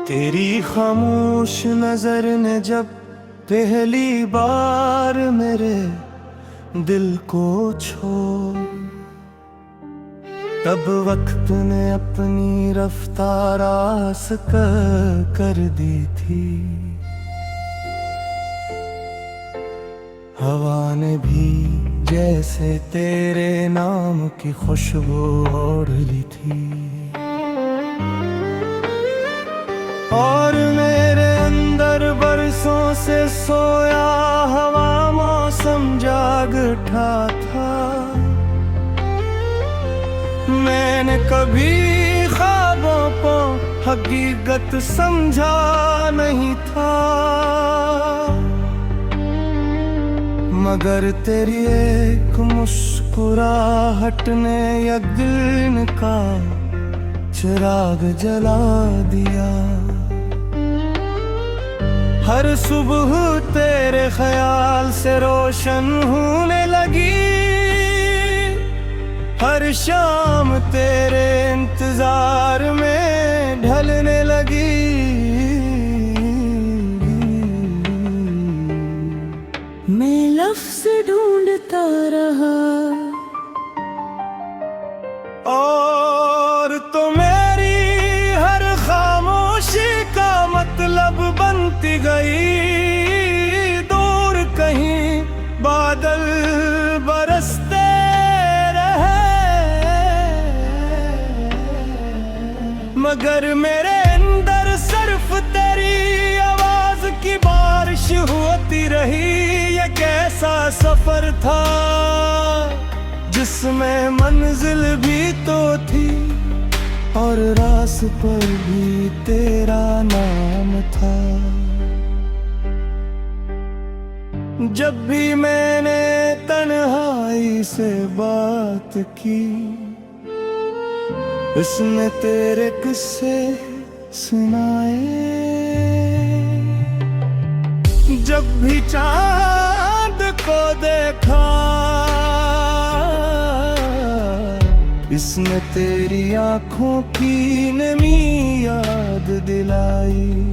तेरी खामोश नजर ने जब पहली बार मेरे दिल को छू, तब वक्त ने अपनी रफ्तार आस्क कर दी थी। हवा ने भी जैसे तेरे नाम की खुशबू ओढ़ ली थी, और मेरे अंदर बरसों से सोया हवा मौसम जाग उठा था। मैंने कभी ख्वाबों को हकीकत समझा नहीं था, मगर तेरी एक मुस्कुराहट ने यकीन का चिराग जला दिया। हर सुबह तेरे ख्याल से रोशन होने लगी, हर शाम तेरे इंतजार में ढलने लगी। मैं लफ्ज़ ढूंढता रहा और तो मेरी हर खामोशी का मतलब बनती गई। दूर कहीं बादल बरसते रहे, मगर मेरे अंदर सिर्फ तेरी आवाज की बारिश होती रही। ये कैसा सफर था जिसमें मंजिल भी तो थी, और रास पर भी तेरा नाम था। जब भी मैंने तन्हाई से बात की, उसने तेरे किस्से सुनाए। जब भी चांद को देखा, इसने तेरी आंखों की नमी याद दिलाई।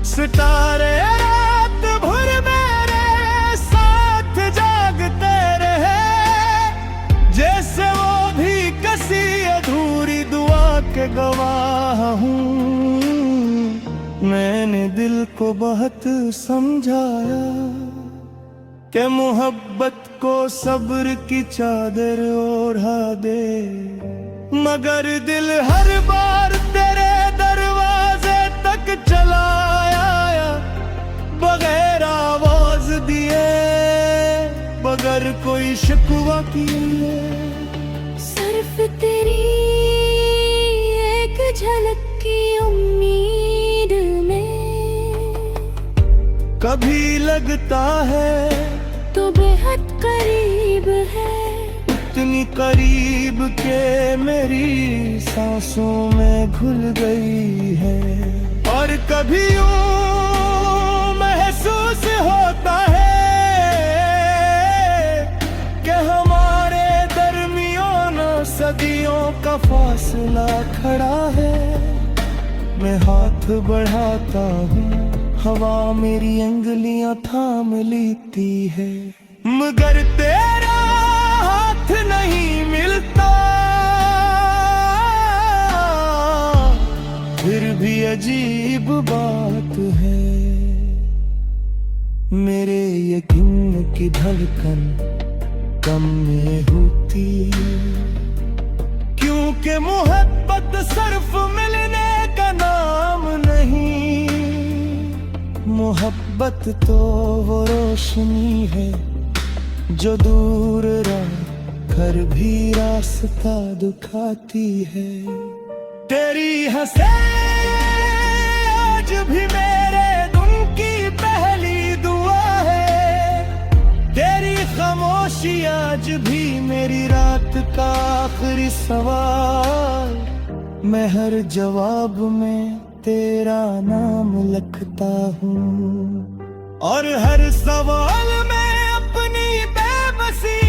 सितारे रात भर मेरे साथ जागते रहे, जैसे वो भी किसी अधूरी दुआ के गवाह हूँ। मैंने दिल को बहुत समझाया कि मोहब्बत को सब्र की चादर ओढ़ा दे, मगर दिल हर बार तेरे दरवाजे तक चला आया, बगैर आवाज दिए, बगैर कोई शिकवा किए। सिर्फ तेरी एक झलक की उम्मीद में कभी लगता है तो बेहद करीब है, इतनी करीब के मेरी सांसों में घुल गई है। और कभी यूं महसूस होता है कि हमारे दरमियान सदियों का फासला खड़ा है। मैं हाथ बढ़ाता हूँ, हवा मेरी अंगलियां थाम लेती है, मगर तेरा हाथ नहीं मिलता। फिर भी अजीब बात है, मेरे यकीन की धड़कन कम में होती, क्योंकि मोहब्बत सिर्फ मिलने का नाम नहीं। मोहब्बत तो वो रोशनी है जो दूर रह कर भी रास्ता दिखाती है। तेरी हंसे आज भी मेरे दिन की पहली दुआ है, तेरी खामोशी आज भी मेरी रात का आखिरी सवाल। मैं हर जवाब में तेरा नाम लिखता हूँ, और हर सवाल में अपनी बेबसी।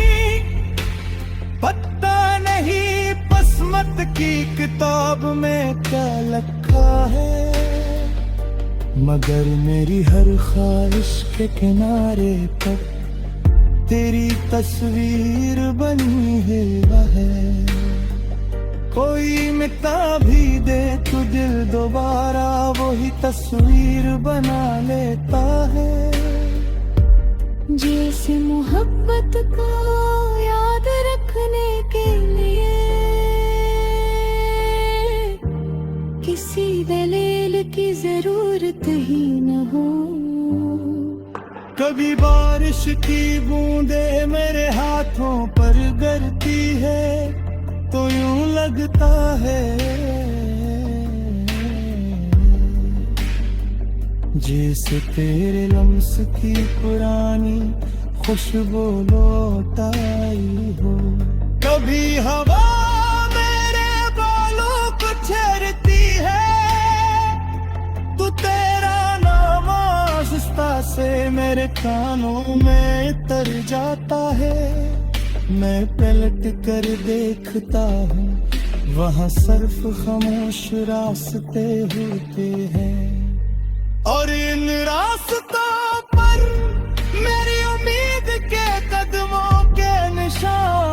पता नहीं किस्मत की किताब में क्या लिखा है, मगर मेरी हर ख्वाहिश के किनारे पर तेरी तस्वीर बनी है वह कोई मिटा भी दे तो दिल दोबारा वही तस्वीर बना लेता है। जैसे मोहब्बत को याद रखने के लिए किसी दलील की जरूरत ही न हो। कभी बारिश की बूंदे मेरे हाथों पर गिरती है तो यूं लगता है जैसे तेरे लम्स की पुरानी खुशबू लौट आई हो। कभी हवा मेरे बालों को छेड़ती है तो तेरा नाम आहिस्ता से मेरे कानों में तर जाता है। मैं पलट कर देखता हूँ वहाँ सिर्फ खामोश रास्ते होते हैं और इन रास्तों पर मेरी उम्मीद के कदमों के निशान।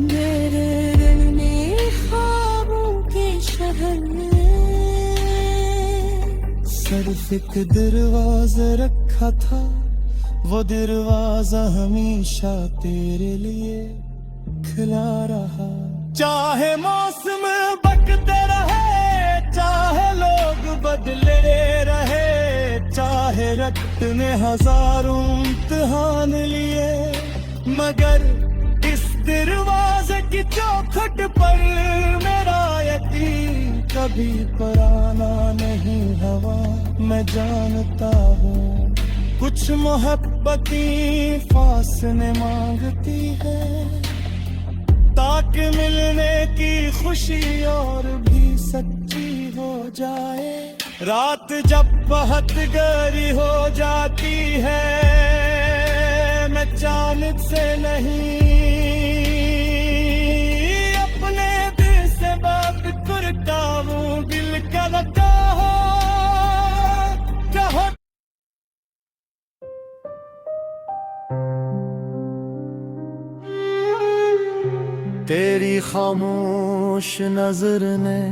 मेरे दिल ने ख्वाबों के शहर में सिर्फ एक दरवाजा रखा था वो दरवाजा हमेशा तेरे लिए खुला रहा। चाहे मौसम बकते रहे चाहे लोग बदले रहे चाहे रक्त ने हजारों इम्तिहान लिए मगर इस दरवाजे की चौखट पर मेरा यकीन कभी पराना नहीं हवा। मैं जानता हूँ कुछ मोहब्बतें फासले मांगती है ताकि मिलने की खुशी और भी सच्ची हो जाए। रात जब बहुत गहरी हो जाती है मैं चांद से नहीं अपने दिल से बात करता हूँ। दिल का कहो कहो तेरी खामोश नजर ने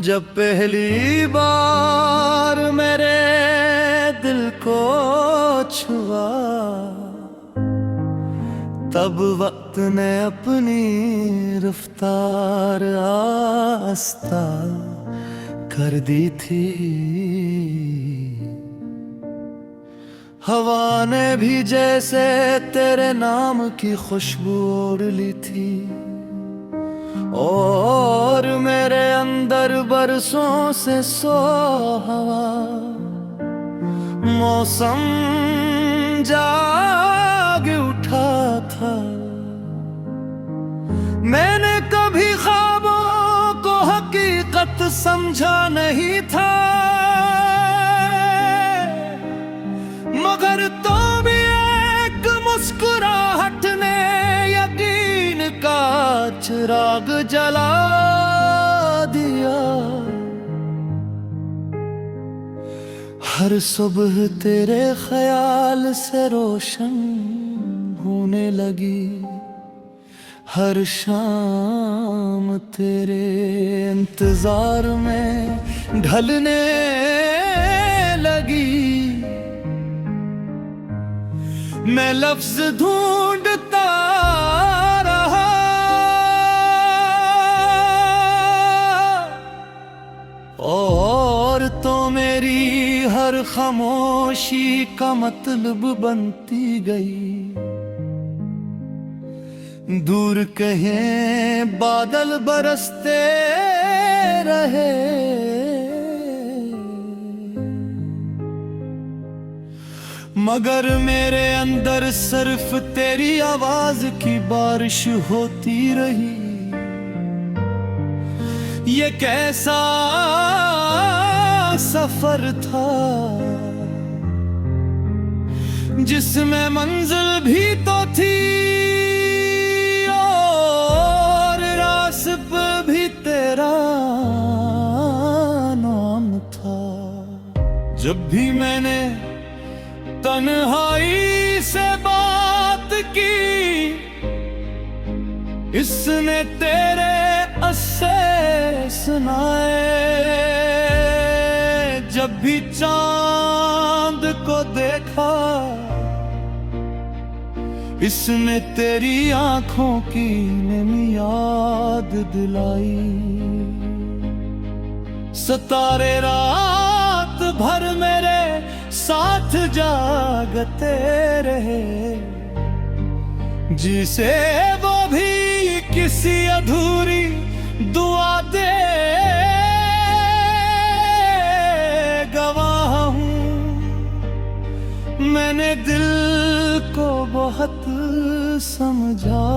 जब पहली बार मेरे दिल को छुआ तब वक्त ने अपनी रफ्तार आस्ता कर दी थी। हवा ने भी जैसे तेरे नाम की खुशबू ओढ़ ली थी और मेरे अंदर बरसों से सो हवा मौसम जाग उठा था। मैंने कभी ख्वाबों को हकीकत समझा नहीं था मगर तो भी एक मुस्कुराहट ने यकीन का चिराग जला दिया। हर सुबह तेरे ख्याल से रोशन होने लगी हर शाम तेरे इंतजार में ढलने लगी। मैं लफ्ज ढूंढता रहा और तो मेरी हर खामोशी का मतलब बनती गई। दूर कहीं बादल बरसते रहे मगर मेरे अंदर सिर्फ तेरी आवाज की बारिश होती रही। ये कैसा सफर था जिसमें मंजिल भी तो थी जब भी मैंने तन्हाई से बात की, इसने तेरे अस्से सुनाए। जब भी चांद को देखा, इसने तेरी आंखों की नमी याद दिलाई। सितारे रात भर मेरे साथ जागते रहे, जिसे वो भी किसी अधूरी दुआ दे। गवाह हूं मैंने दिल को बहुत समझा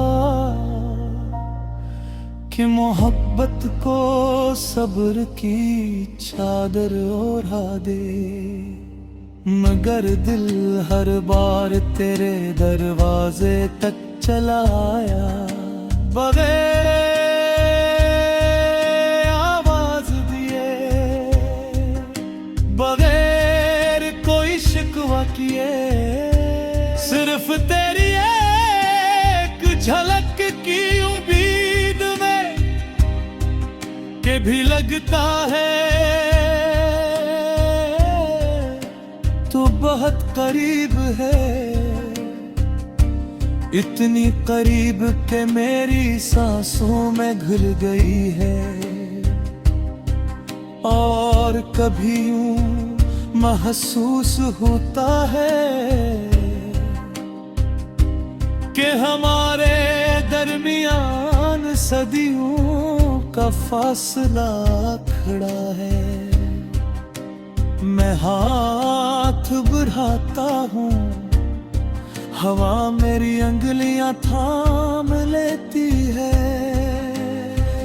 कि मोहब्बत को सब्र की चादर ओढ़ा दे। मगर दिल हर बार तेरे दरवाजे तक चला आया, बगैर आवाज दिए, बगैर कोई शिकवा किए। सिर्फ तेरी एक झलक की उम्मीद में के भी लगता है तो बहुत करीब है। इतनी करीब के मेरी सांसों में घुल गई है। और कभी यूं महसूस होता है कि हमारे दरमियान सदियों का फासला खड़ा है। मैं हाथ बढ़ाता हूँ, हवा मेरी अंगलियां थाम लेती है,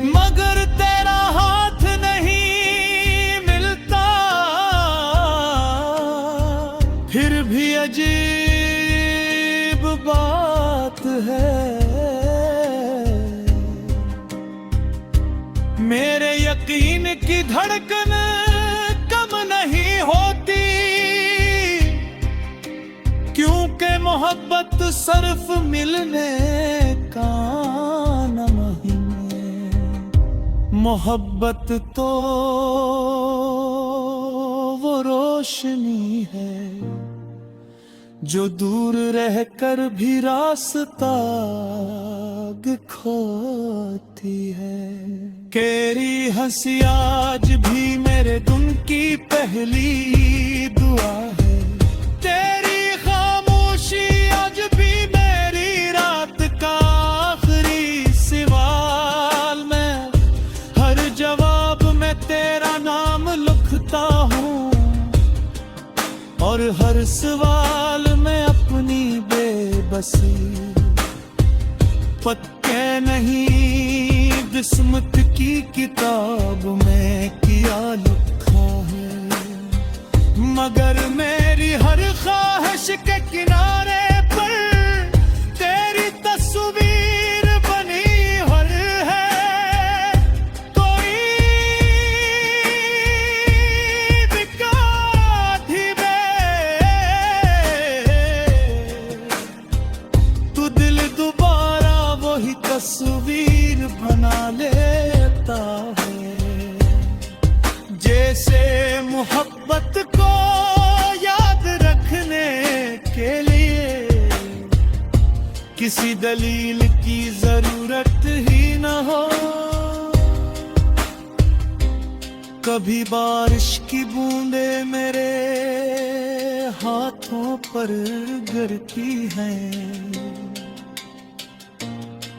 मगर तेरा हाथ नहीं मिलता। फिर भी अजीब बात है, मेरे यकीन की धड़कन कम नहीं होती, क्योंकि मोहब्बत सिर्फ मिलने का नाम है। मोहब्बत तो वो रोशनी है जो दूर रहकर भी रास्ता दिखाती है। तेरी हंसी आज भी मेरे दिन की पहली दुआ है। तेरी खामोशी आज भी मेरी रात का आखिरी सवाल। मैं हर जवाब में तेरा नाम लिखता हूँ और हर सवाल में अपनी बेबसी। पत्ते नहीं किस्मत की किताब में किया लिखा है, मगर मेरी हर ख्वाहिश के किनारे पर तेरी तस्वीर बनी हर है। कोई विकाधी में तू दिल दोबारा वही तस्वीर बना लेता है। जैसे मोहब्बत को याद रखने के लिए किसी दलील की जरूरत ही न हो। कभी बारिश की बूंदे मेरे हाथों पर गिरती हैं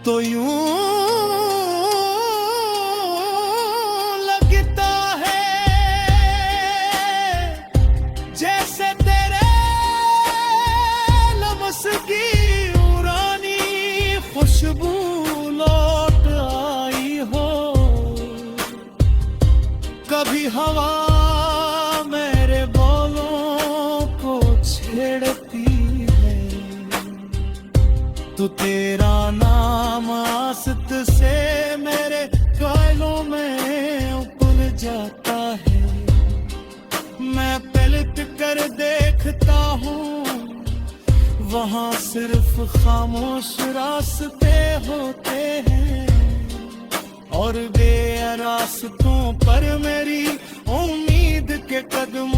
तो यूं लगता है जैसे तेरे लम्स की उरानी खुशबू लौट आई हो। कभी हवा मेरे बालों को छेड़ती है तो तेरा नाम आसत से देखता हूँ वहाँ सिर्फ खामोश रास्ते होते हैं और बेरास्तों पर मेरी उम्मीद के कदम